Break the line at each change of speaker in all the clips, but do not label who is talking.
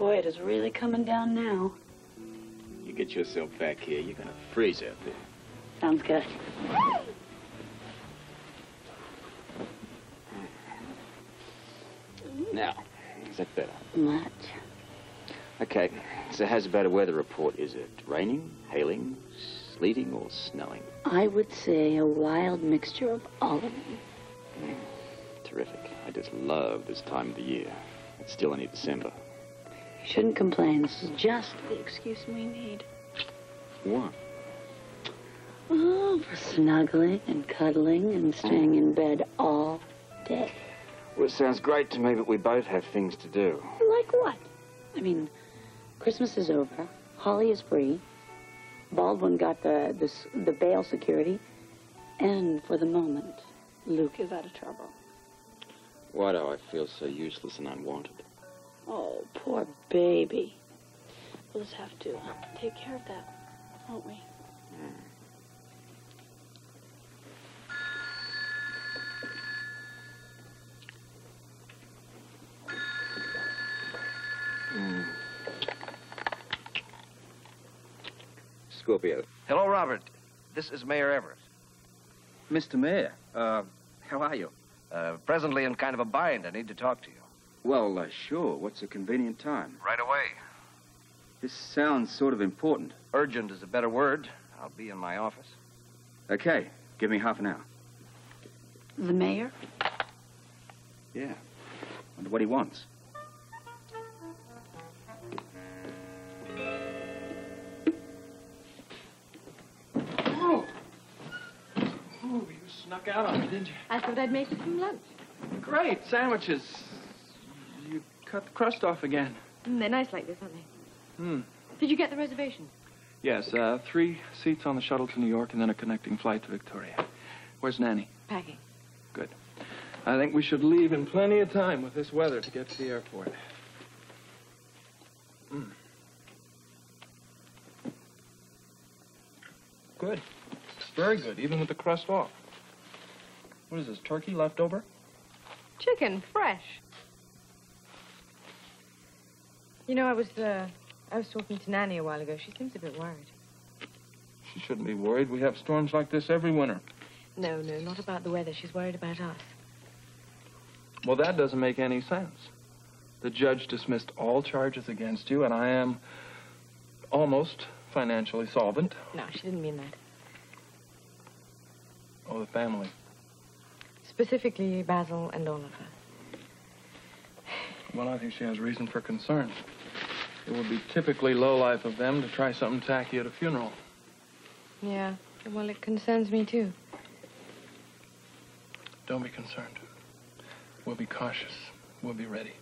Boy, it is really coming down now.
You get yourself back here, you're gonna freeze out there.
Sounds good.
Now, is that better?
Much.
Okay, so how's about a weather report? Is it raining, hailing, sleeting, or snowing?
I would say a wild mixture of all of them.
Terrific. I just love this time of the year. It's still only December.
You shouldn't complain. This is just the excuse we need.
What?
Oh, for snuggling and cuddling and staying in bed all day.
Well, it sounds great to me, but we both have things to do.
Like what? I mean, Christmas is over. Holly is free. Baldwin got the bail security. And for the moment, Luke is out of trouble.
Why do I feel so useless and unwanted?
Oh, poor baby. We'll just have to take care of that, won't we?
Scorpio.
Hello, Robert. This is Mayor Everett.
Mr. Mayor, how are you?
Presently in kind of a bind. I need to talk to you.
Well, sure. What's a convenient time?
Right away.
This sounds sort of important.
Urgent is a better word. I'll be in my office.
Okay, give me half an hour.
The mayor?
Yeah. Wonder what he wants.
Oh, you snuck out on me, didn't you?
I thought I'd make you some lunch.
Great, sandwiches. You cut the crust off again.
They're nice like this, aren't they? Did you get the reservation?
Yes, 3 seats on the shuttle to New York and then a connecting flight to Victoria. Where's Nanny?
Packing.
Good. I think we should leave in plenty of time with this weather to get to the airport. Good. Very good, even with the crust off. What is this, turkey left over?
Chicken, fresh. You know, I was talking to Nanny a while ago. She seems a bit worried.
She shouldn't be worried. We have storms like this every winter.
No, not about the weather. She's worried about us.
Well, that doesn't make any sense. The judge dismissed all charges against you, and I am almost financially solvent.
No, she didn't mean that.
Oh, the family.
Specifically, Basil and Oliver.
Well, I think she has reason for concern. It would be typically low-life of them to try something tacky at a funeral.
Yeah, well, it concerns me, too.
Don't be concerned. We'll be cautious. We'll be ready.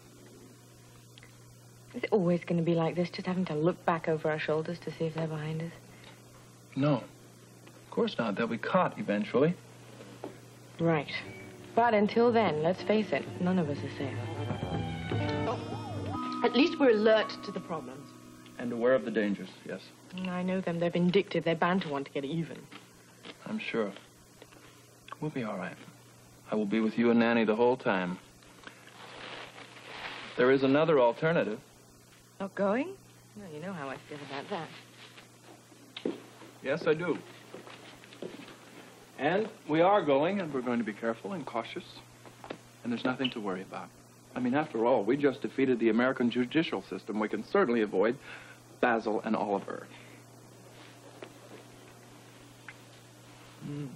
Is it always going to be like this, just having to look back over our shoulders to see if they're behind us?
No. Of course not. They'll be caught eventually.
Right. But until then, let's face it, none of us are safe. At least we're alert to the problems.
And aware of the dangers, yes.
I know them. They're vindictive. They're bound to want to get even.
I'm sure. We'll be all right. I will be with you and Nanny the whole time. There is another alternative.
Not going? Well, you know how I feel about that.
Yes, I do. And we are going, and we're going to be careful and cautious. And there's nothing to worry about. I mean, after all, we just defeated the American judicial system. We can certainly avoid Basil and Oliver. Do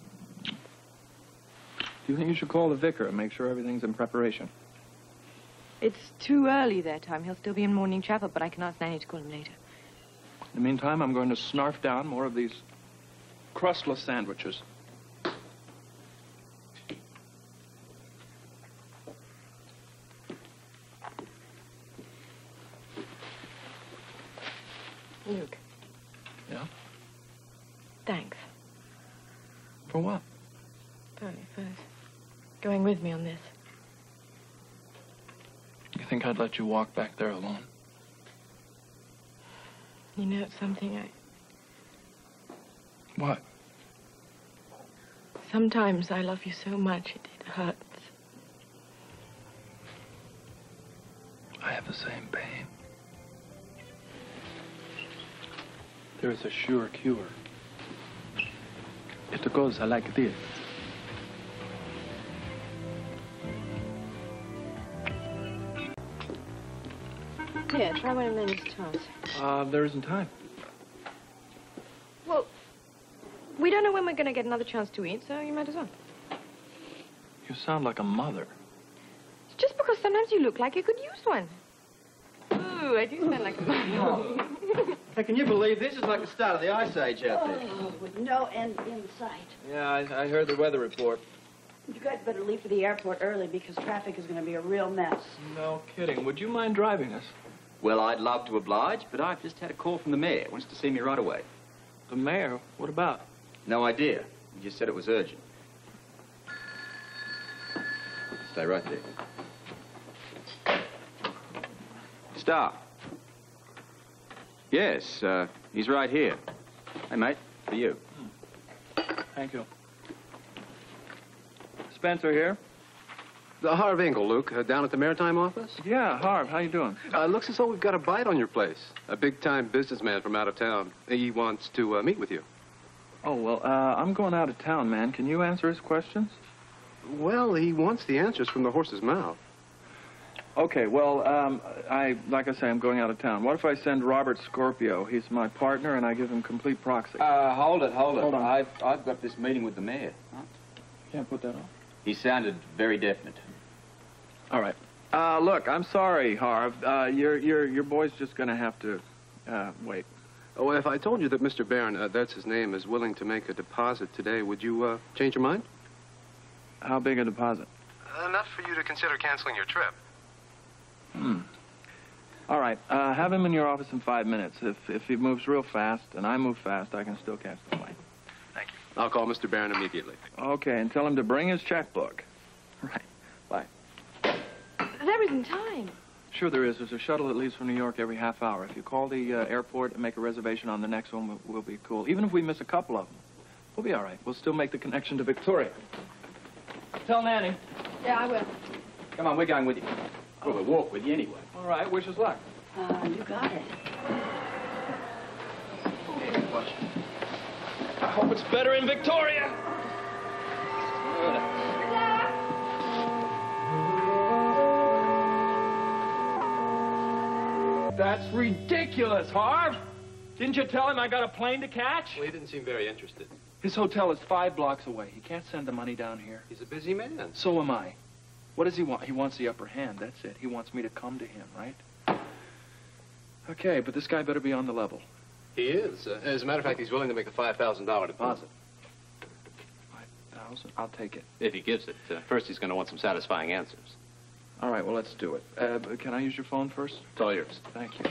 you think you should call the vicar and make sure everything's in preparation?
It's too early their time. He'll still be in morning chapel, but I can ask Nanny to call him later.
In the meantime, I'm going to snarf down more of these crustless sandwiches.
Luke.
Yeah?
Thanks.
For what?
For going with me on this.
You think I'd let you walk back there alone?
You know, it's something
What?
Sometimes I love you so much, it hurts.
I have the same pain. There's a sure cure. It goes like this.
Here, try one of Lenny's tarts.
There isn't time.
Well, we don't know when we're going to get another chance to eat, so you might as well.
You sound like a mother.
It's just because sometimes you look like you could use one. Ooh, I do sound like a mother.
Hey, can you believe this is like the start of the Ice Age out there?
Oh, with no end in sight.
Yeah, I heard the weather report.
You guys better leave for the airport early because traffic is going to be a real mess.
No kidding. Would you mind driving us?
Well, I'd love to oblige, but I've just had a call from the mayor. Wants to see me right away.
The mayor? What about?
No idea. He just said it was urgent. Stay right there. Stop. Yes, he's right here. Hey, mate, for you.
Thank you. Spencer here?
Harv Engel, Luke, down at the Maritime office?
Yeah, Harv, how you doing?
Looks as though we've got a bite on your place. A big-time businessman from out of town. He wants to meet with you.
Oh, well, I'm going out of town, man. Can you answer his questions?
Well, he wants the answers from the horse's mouth.
Okay, well, like I say, I'm going out of town. What if I send Robert Scorpio? He's my partner, and I give him complete proxy.
Hold it.
Hold on.
I've got this meeting with the mayor. Huh?
Can't put that on.
He sounded very definite.
All right. Look, I'm sorry, Harv. Your boy's just going to have to wait.
Oh, if I told you that Mr. Barron, that's his name, is willing to make a deposit today, would you change your mind?
How big a deposit?
Enough for you to consider canceling your trip.
All right. Have him in your office in 5 minutes. If he moves real fast and I move fast, I can still catch the plane.
Thank you. I'll call Mr. Barron immediately.
Okay, and tell him to bring his checkbook. Right. Bye.
There isn't time.
Sure there is. There's a shuttle that leaves from New York every half hour. If you call the airport and make a reservation on the next one, we'll be cool. Even if we miss a couple of them, we'll be all right. We'll still make the connection to Victoria. Tell Nanny.
Yeah, I will.
Come on, we're going with you. Well, we'll walk with you anyway.
All right. Wish us luck.
You got it.
I hope it's better in Victoria. That's ridiculous, Harv. Didn't you tell him I got a plane to catch?
Well, he didn't seem very interested.
His hotel is 5 blocks away. He can't send the money down here.
He's a busy man.
So am I. What does he want? He wants the upper hand. That's it. He wants me to come to him, right? Okay, but this guy better be on the level.
He is. As a matter of fact, he's willing to make a $5,000 deposit.
5,000? I'll take it.
If he gives it. First, he's going to want some satisfying answers.
All right, well, let's do it. But can I use your phone first?
It's all yours.
Thank you.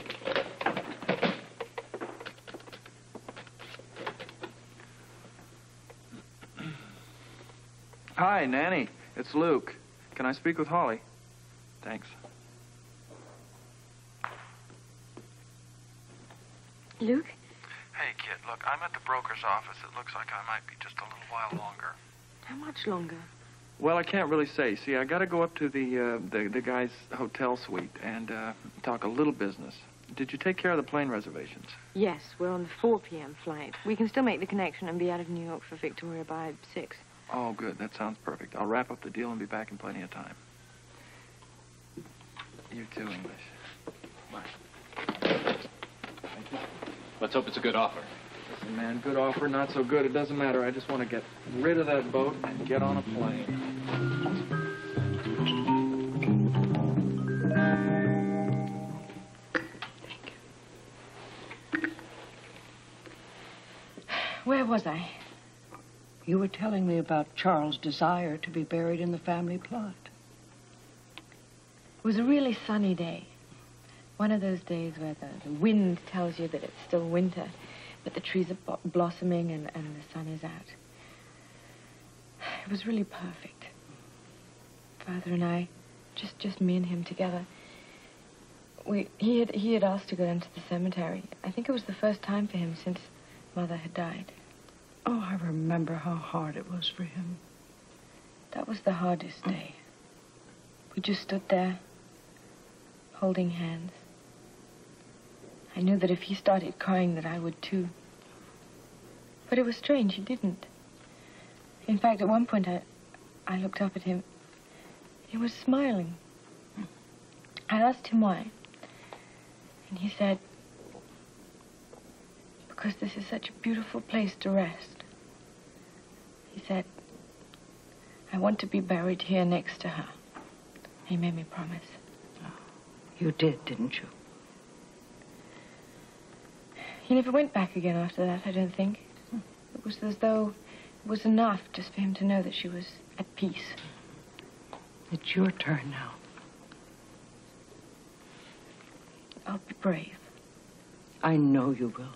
Hi, Nanny. It's Luke. Can I speak with Holly? Thanks.
Luke?
Hey, kid, look, I'm at the broker's office. It looks like I might be just a little while longer.
How much longer?
Well, I can't really say. See, I got to go up to the guy's hotel suite and talk a little business. Did you take care of the plane reservations?
Yes, we're on the 4 p.m. flight. We can still make the connection and be out of New York for Victoria by 6.
Oh, good. That sounds perfect. I'll wrap up the deal and be back in plenty of time. You too, English. Bye. Thank you.
Let's hope it's a good offer.
Listen, man, good offer, not so good. It doesn't matter. I just want to get rid of that boat and get on a plane.
Where was I?
You were telling me about Charles' desire to be buried in the family plot.
It was a really sunny day. One of those days where the wind tells you that it's still winter, but the trees are blossoming and the sun is out. It was really perfect. Father and I, just me and him together. He had asked to go down to the cemetery. I think it was the first time for him since Mother had died.
Oh, I remember how hard it was for him.
That was the hardest day. We just stood there, holding hands. I knew that if he started crying that I would too. But it was strange, he didn't. In fact, at one point, I looked up at him. He was smiling. I asked him why. And he said, because this is such a beautiful place to rest. He said, I want to be buried here next to her. He made me promise.
Oh, you did, didn't you?
He never went back again after that, I don't think. It was as though it was enough just for him to know that she was at peace.
It's your turn now.
I'll be brave.
I know you will.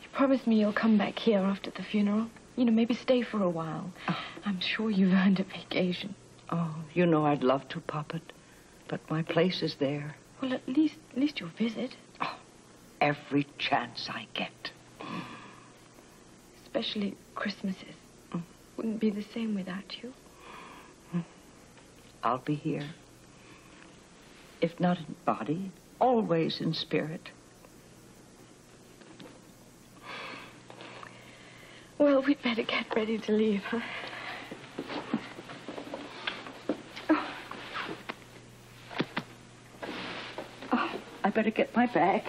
You promised me you'll come back here after the funeral. You know, maybe stay for a while. Oh. I'm sure you've earned a vacation.
Oh, you know I'd love to, Poppet, but my place is there.
Well, at least you'll visit.
Oh, every chance I get.
Especially Christmases. Wouldn't be the same without you.
I'll be here. If not in body, always in spirit.
Well, we'd better get ready to leave, huh?
Oh, I better get my bag.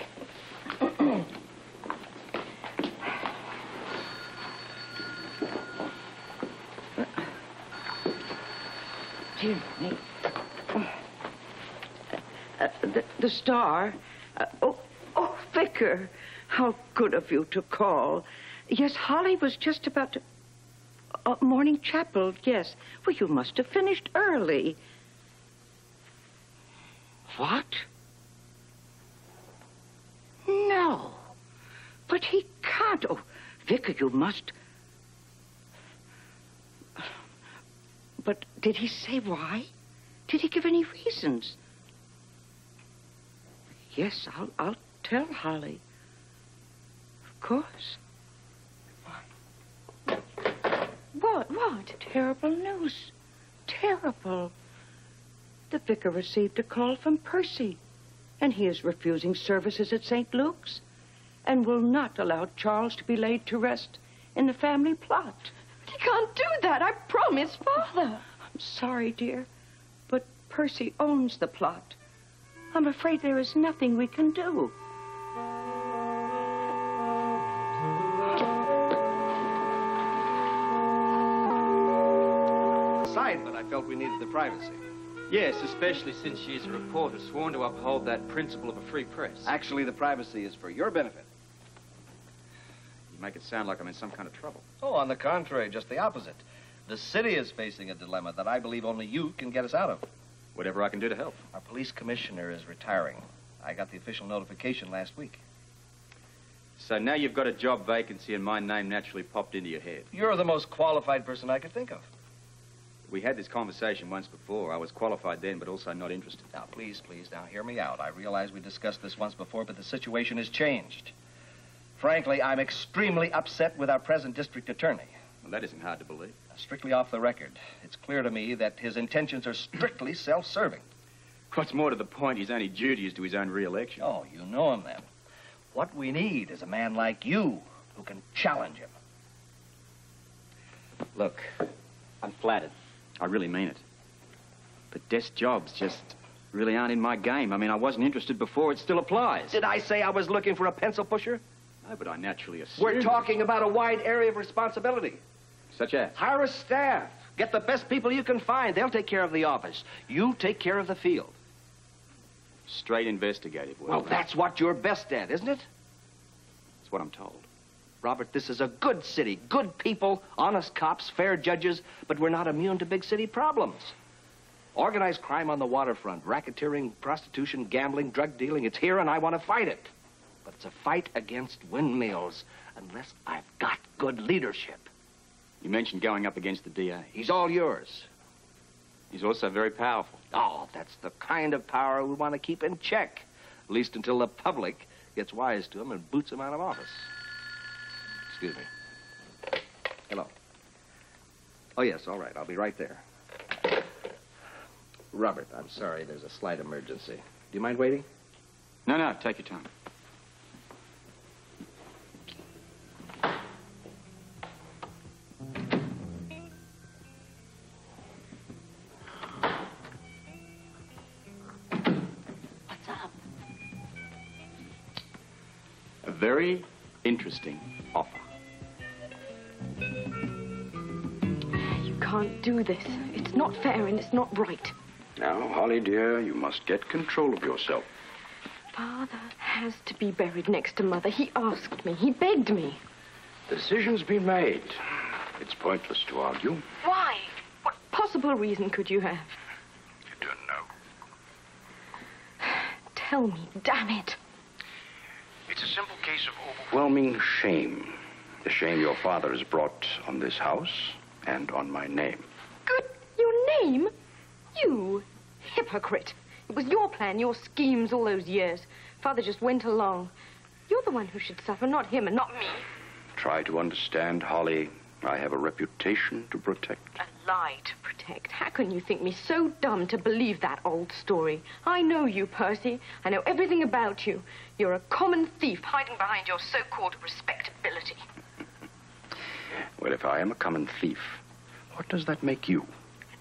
Dear me. The Star. Oh, Vicar. How good of you to call. Yes, Holly was just about to... morning chapel, yes. Well, you must have finished early. What? No. But he can't. Oh, Vicar, you must... But did he say why? Did he give any reasons? Yes, I'll tell Holly. Of course. What? Terrible news. Terrible. The vicar received a call from Percy, and he is refusing services at St. Luke's and will not allow Charles to be laid to rest in the family plot.
He can't do that. I promise, Father.
I'm sorry, dear, but Percy owns the plot. I'm afraid there is nothing we can do.
But I felt we needed the privacy.
Yes, especially since she is a reporter sworn to uphold that principle of a free press.
Actually, the privacy is for your benefit.
You make it sound like I'm in some kind of trouble.
Oh, on the contrary, just the opposite. The city is facing a dilemma that I believe only you can get us out of.
Whatever I can do to help.
Our police commissioner is retiring. I got the official notification last week.
So now you've got a job vacancy and my name naturally popped into your head.
You're the most qualified person I could think of.
We had this conversation once before. I was qualified then, but also not interested.
Now, please, now, hear me out. I realize we discussed this once before, but the situation has changed. Frankly, I'm extremely upset with our present district attorney.
Well, that isn't hard to believe.
Strictly off the record, it's clear to me that his intentions are strictly self-serving.
What's more to the point, his only duty is to his own re-election.
Oh, you know him then. What we need is a man like you who can challenge him.
Look, I'm flattered. I really mean it. But desk jobs just really aren't in my game. I mean, I wasn't interested before. It still applies.
Did I say I was looking for a pencil pusher?
No, but I naturally assumed...
We're talking about a wide area of responsibility.
Such as?
Hire a staff. Get the best people you can find. They'll take care of the office. You take care of the field.
Straight investigative work.
Well, that's what you're best at, isn't it?
That's what I'm told.
Robert, this is a good city. Good people, honest cops, fair judges, but we're not immune to big city problems. Organized crime on the waterfront, racketeering, prostitution, gambling, drug dealing, it's here and I want to fight it. But it's a fight against windmills unless I've got good leadership.
You mentioned going up against the DA.
He's all yours.
He's also very powerful.
Oh, that's the kind of power we want to keep in check. At least until the public gets wise to him and boots him out of office. Excuse me. Hello. Oh, yes, all right. I'll be right there. Robert, I'm sorry. There's a slight emergency. Do you mind waiting?
No, take your time.
up?
A very interesting offer.
You can't do this. It's not fair and it's not right.
Now, Holly, dear, you must get control of yourself.
Father has to be buried next to Mother. He asked me. He begged me.
Decision's been made. It's pointless to argue.
Why? What possible reason could you have?
You don't know.
Tell me, damn it.
It's a simple case of overwhelming shame. The shame your father has brought on this house and on my name.
Good. Your name? You hypocrite. It was your plan, your schemes all those years. Father just went along. You're the one who should suffer, not him and not me.
Try to understand, Holly. I have a reputation to protect.
A lie to protect. How can you think me so dumb to believe that old story? I know you, Percy. I know everything about you. You're a common thief hiding behind your so-called respectability.
Well, if I am a common thief, what does that make you?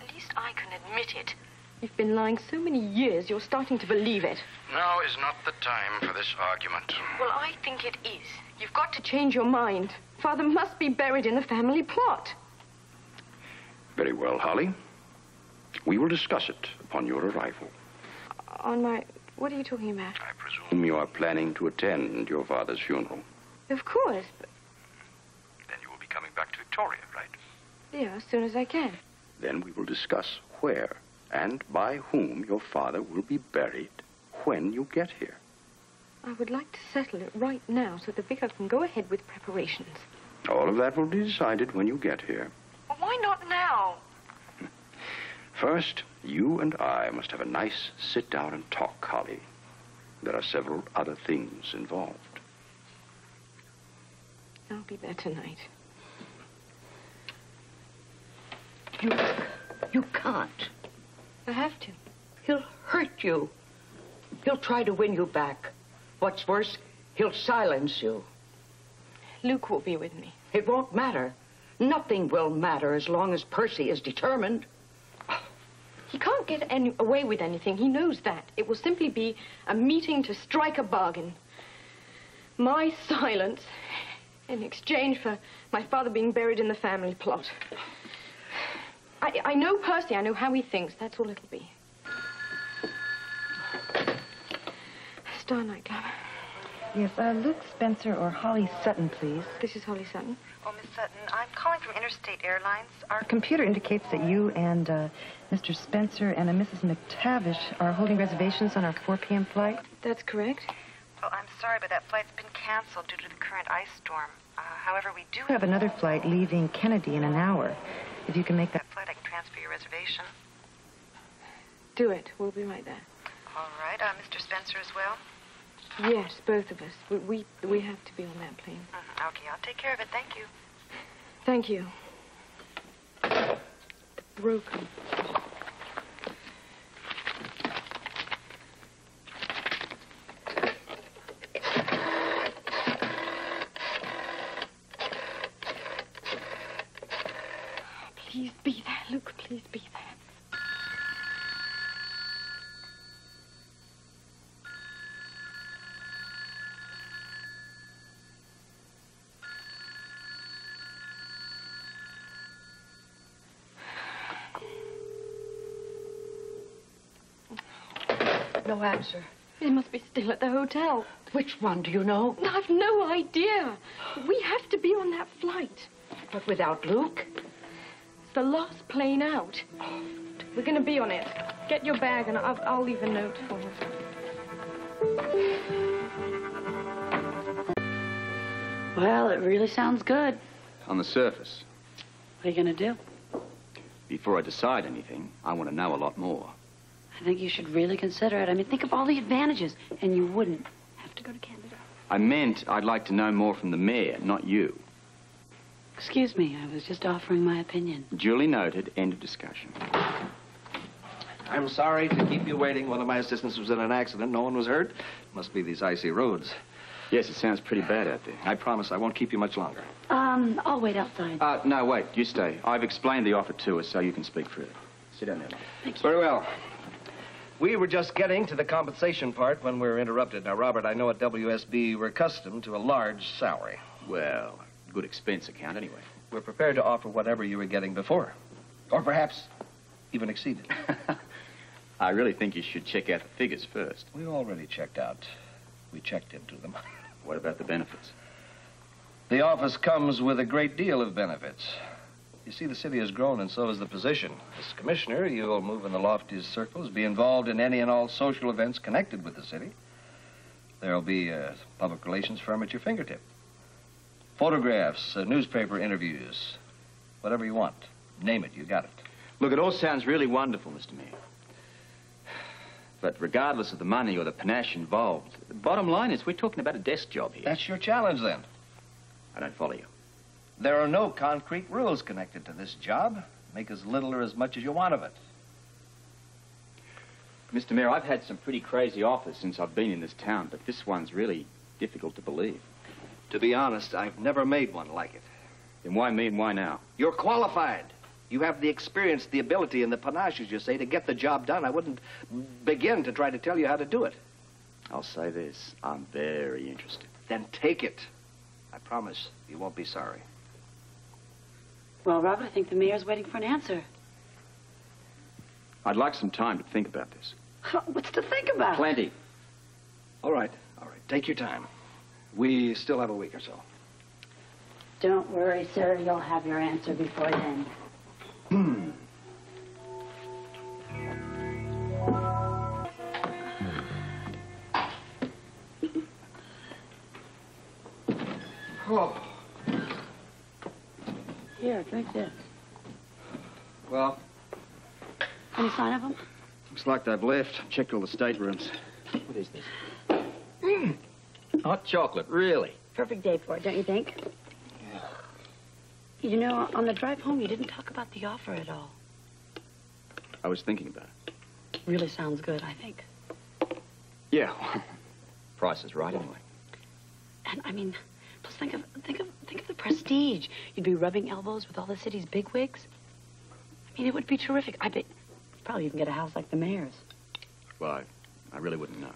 At least I can admit it. You've been lying so many years, you're starting to believe it.
Now is not the time for this argument.
Well, I think it is. You've got to change your mind. Father must be buried in the family plot.
Very well, Holly. We will discuss it upon your arrival.
On my... What are you talking about?
I presume you are planning to attend your father's funeral.
Of course. But...
Then you will be coming back to Victoria, right?
Yeah, as soon as I can.
Then we will discuss where and by whom your father will be buried when you get here.
I would like to settle it right now so the vicar can go ahead with preparations.
All of that will be decided when you get here.
Well, why not now?
First, you and I must have a nice sit down and talk, Holly. There are several other things involved.
I'll be there tonight.
You can't.
I have to.
He'll hurt you. He'll try to win you back. What's worse, he'll silence you.
Luke will be with me.
It won't matter. Nothing will matter as long as Percy is determined.
He can't get away with anything. He knows that. It will simply be a meeting to strike a bargain. My silence in exchange for my father being buried in the family plot. I know Percy. I know how he thinks. That's all it'll be. Star nightclub.
Yes, Luke Spencer or Holly Sutton, please.
This is Holly Sutton.
Oh, Miss Sutton, I'm calling from Interstate Airlines. Our
Computer indicates that you and Mr. Spencer and a Mrs. McTavish are holding reservations on our 4 p.m. flight.
That's correct.
Oh, I'm sorry, but that flight's been canceled due to the current ice storm. However, we do
We have another flight leaving Kennedy in an hour. If you can make that
flight, I can transfer your reservation.
Do it. We'll be right there.
All right. Mr. Spencer as well?
Yes, both of us. We have to be on that plane.
Okay, I'll take care of it. Thank you.
Thank you. The broken. Please be there, Luke. Please be there.
No answer.
They must be still at the hotel.
Which one do you know?
I've no idea. We have to be on that flight.
But without Luke?
It's the last plane out. We're going to be on it. Get your bag and I'll leave a note for her.
Well, it really sounds good.
On the surface.
What are you going to do?
Before I decide anything, I want to know a lot more.
I think you should really consider it. I mean, think of all the advantages, and you wouldn't have to go to Canada.
I meant I'd like to know more from the mayor, not you.
Excuse me, I was just offering my opinion.
Duly noted. End of discussion.
I'm sorry to keep you waiting. One of my assistants was in an accident. No one was hurt. Must be these icy roads.
Yes, it sounds pretty bad out there.
I promise I won't keep you much longer.
I'll wait outside.
No, wait. You stay. I've explained the offer to us, so you can speak freely. Sit down there.
Thank you.
Very well. We were just getting to the compensation part when we were interrupted. Now, Robert, I know at WSB we're accustomed to a large salary.
Well, good expense account anyway.
We're prepared to offer whatever you were getting before. Or perhaps even exceed it.
I really think you should check out the figures first.
We already checked out. We checked into them.
What about the benefits?
The office comes with a great deal of benefits. You see, the city has grown, and so has the position. As commissioner, you'll move in the loftiest circles, be involved in any and all social events connected with the city. There'll be a public relations firm at your fingertip. Photographs, newspaper interviews, whatever you want. Name it, you got it.
Look, it all sounds really wonderful, Mr. Mayor. But regardless of the money or the panache involved, the bottom line is we're talking about a desk job here.
That's your challenge, then.
I don't follow you.
There are no concrete rules connected to this job. Make as little or as much as you want of it.
Mr. Mayor, I've had some pretty crazy offers since I've been in this town, but this one's really difficult to believe.
To be honest, I've never made one like it.
Then why me and why now?
You're qualified. You have the experience, the ability, and the panache, as you say, to get the job done. I wouldn't begin to try to tell you how to do it.
I'll say this. I'm very interested.
Then take it. I promise you won't be sorry.
Well, Robert, I think the mayor's waiting for an answer.
I'd like some time to think about this.
What's to think about?
Plenty.
All right. Take your time. We still have a week or so.
Don't worry, sir. You'll have your answer before then.
Oh.
Here, drink this.
Well,
Any sign of them?
looks like they've left. Checked all the staterooms. What is this? Hot chocolate, really?
Perfect day for it, don't you think?
Yeah.
You know, on the drive home, you didn't talk about the offer at all.
I was thinking about it.
Really sounds good, I think.
Yeah. Price is right anyway.
And I mean, plus think of the prestige. You'd be rubbing elbows with all the city's bigwigs. I mean, it would be terrific. I bet you'd probably even get a house like the mayor's.
Well, I really wouldn't know.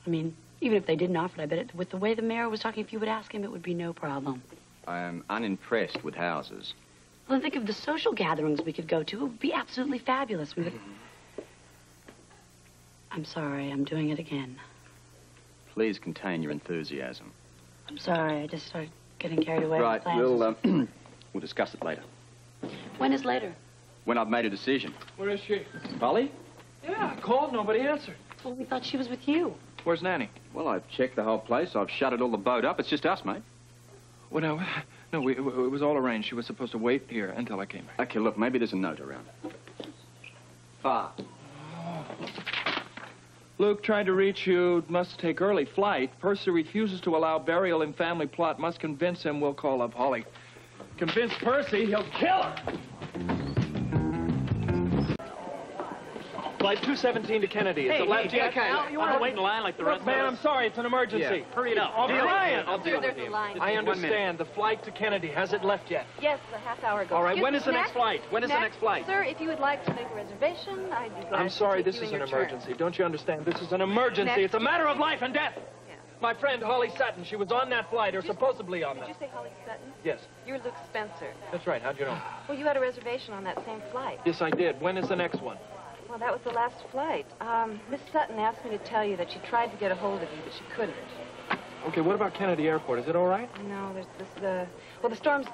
I mean, even if they didn't offer it, I bet it, with the way the mayor was talking, if you would ask him, it would be no problem.
I am unimpressed with houses.
Well, then think of the social gatherings we could go to. It would be absolutely fabulous. We would... I'm sorry, I'm doing it again.
Please contain your enthusiasm.
I'm sorry, I just started getting carried away.
Right,
with plans.
we'll discuss it later.
When is later?
When I've made a decision.
Where is she?
Polly?
Yeah, I called. Nobody answered.
Well, we thought she was with you.
Where's Nanny?
Well, I've checked the whole place. I've shuttered all the boat up. It's just us, mate.
Well, no, it was all arranged. She was supposed to wait here until I came back.
Okay, look, maybe there's a note around. Far.
Luke tried to reach you. Must take early flight. Percy refuses to allow burial in family plot. Must convince him. We'll call up Holly. Convince Percy, he'll kill her. Flight 217 to Kennedy. Is it left yet?
You want to wait in line like the rest of us?
Man, I'm sorry. It's an emergency.
Yeah. Hurry it up.
I'll
deal with him.
I understand. The flight to Kennedy. Has it left yet?
Yes, a half hour ago.
All right.
Excuse
When
me,
is the next
Max?
flight? When is the next flight?
Sir, if you would like to make a reservation, I'd be glad
I'm sorry.
to
This
take
is
you
an
in your turn.
emergency. Don't you understand? This is an emergency.
Next.
It's a matter of life and death.
Yeah.
My friend Holly Sutton. She was on that flight, or supposedly on
Did
that.
you say Holly Sutton?
Yes.
You're Luke Spencer.
That's right. How'd you know?
Well, you had a reservation on that same flight.
Yes, I did. When is the next one?
Well, that was the last flight. Miss Sutton asked me to tell you that she tried to get a hold of you, but she couldn't.
Okay, what about Kennedy Airport? Is it all right?
No, there's this, well, the storm's,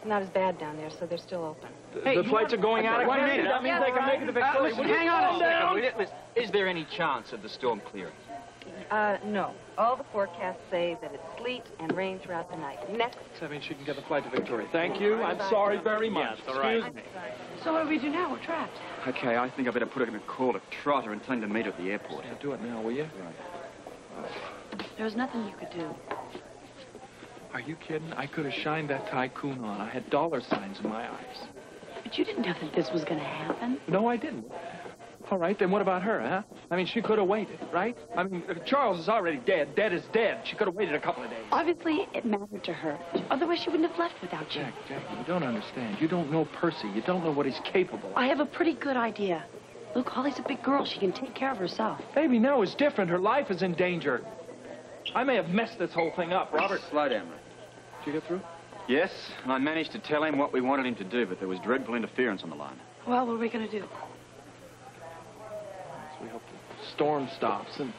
not as bad down there, so they're still open.
The flights are going out of
One
Kennedy.
minute.
That means they can make it to Victoria.
Listen, hang on a second. Is there any chance of the storm clearing?
No. All the forecasts say that it's sleet and rain throughout the night. Next.
That means she can get the flight to Victoria. Thank you. I'm sorry very much.
Yeah, it's all right.
Excuse me.
So what do we do now? We're trapped.
Okay, I think I better put in a call to Trotter and tell him to meet at the airport.
Yeah, do it now, will you?
There was nothing you could do.
Are you kidding? I could have shined that tycoon on. I had dollar signs in my eyes.
But you didn't know that this was going to happen.
No, I didn't. All right, then what about her, huh? I mean, she could have waited, right? I mean, Charles is already dead. Dead is dead. She could have waited a couple of days.
Obviously, it mattered to her. Otherwise, she wouldn't have left without you.
Jack, you don't understand. You don't know Percy. You don't know what he's capable of.
I have a pretty good idea. Luke, Holly's a big girl. She can take care of herself.
Baby, now is different. Her life is in danger. I may have messed this whole thing up, Robert.
Slow down, mate.
Did you get through?
Yes, and I managed to tell him what we wanted him to do, but there was dreadful interference on the line.
Well, what are we going to do?
So we hope the storm stops and